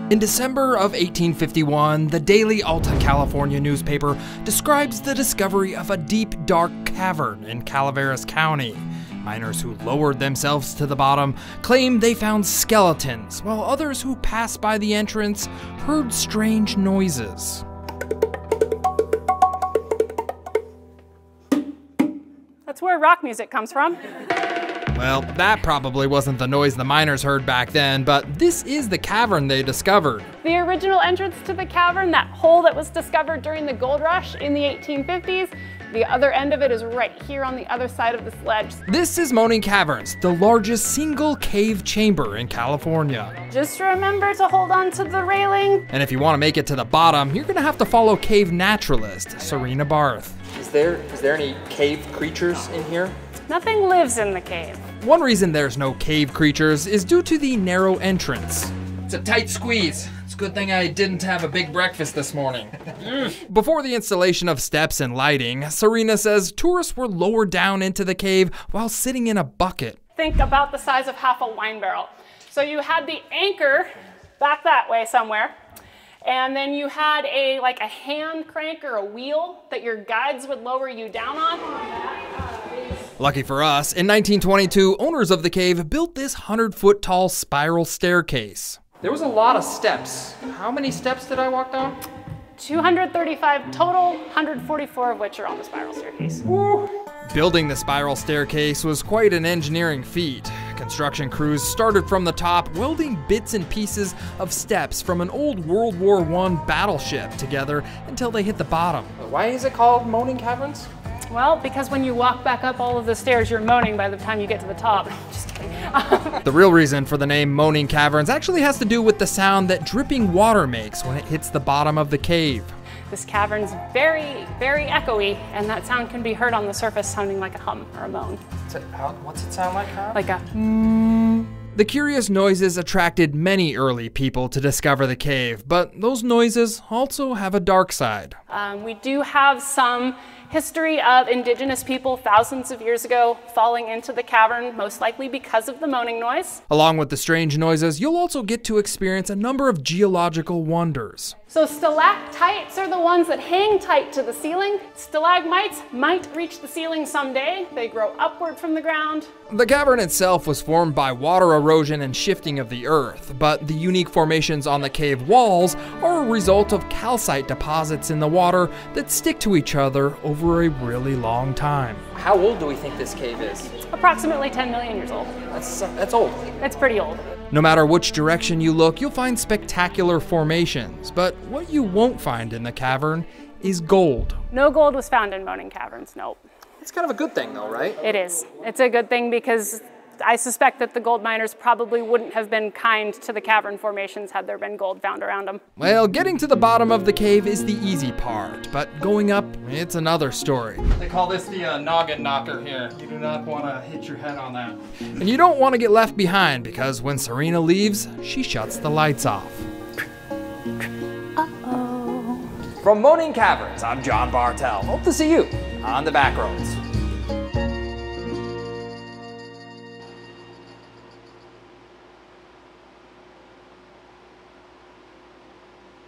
In December of 1851, the Daily Alta California newspaper describes the discovery of a deep, dark cavern in Calaveras County. Miners who lowered themselves to the bottom claim they found skeletons, while others who passed by the entrance heard strange noises. That's where rock music comes from. Well, that probably wasn't the noise the miners heard back then, but this is the cavern they discovered. The original entrance to the cavern, that hole that was discovered during the gold rush in the 1850s, the other end of it is right here on the other side of this ledge. This is Moaning Caverns, the largest single cave chamber in California. Just remember to hold on to the railing. And if you want to make it to the bottom, you're going to have to follow cave naturalist Serena Barth. Is there any cave creatures in here? Nothing lives in the cave. One reason there's no cave creatures is due to the narrow entrance. It's a tight squeeze. It's a good thing I didn't have a big breakfast this morning. Before the installation of steps and lighting, Serena says tourists were lowered down into the cave while sitting in a bucket. Think about the size of half a wine barrel. So you had the anchor back that way somewhere, and then you had a hand crank or a wheel that your guides would lower you down on. Lucky for us, in 1922, owners of the cave built this 100-foot tall spiral staircase. There was a lot of steps. How many steps did I walk down? 235 total, 144 of which are on the spiral staircase. Woo. Building the spiral staircase was quite an engineering feat. Construction crews started from the top, welding bits and pieces of steps from an old World War I battleship together until they hit the bottom. Why is it called Moaning Caverns? Well, because when you walk back up all of the stairs, you're moaning by the time you get to the top. Just kidding. The real reason for the name Moaning Caverns actually has to do with the sound that dripping water makes when it hits the bottom of the cave. This cavern's very, very echoey, and that sound can be heard on the surface sounding like a hum or a moan. What's it sound like, huh? Like a The curious noises attracted many early people to discover the cave, but those noises also have a dark side. We do have some history of indigenous people thousands of years ago falling into the cavern, most likely because of the moaning noise. Along with the strange noises, you'll also get to experience a number of geological wonders. So stalactites are the ones that hang tight to the ceiling. Stalagmites might reach the ceiling someday. They grow upward from the ground. The cavern itself was formed by water erosion and shifting of the earth, but the unique formations on the cave walls are a result of calcite deposits in the water that stick to each other over a really long time. How old do we think this cave is? Approximately 10 million years old. That's old. It's pretty old. No matter which direction you look, you'll find spectacular formations, but what you won't find in the cavern is gold. No gold was found in Moaning Caverns, nope. It's kind of a good thing though, right? It is. It's a good thing because I suspect that the gold miners probably wouldn't have been kind to the cavern formations had there been gold found around them. Well, getting to the bottom of the cave is the easy part, but going up, it's another story. They call this the noggin knocker here. You do not want to hit your head on that. And you don't want to get left behind because when Serena leaves, she shuts the lights off. From Moaning Caverns, I'm John Bartell. Hope to see you on the Backroads.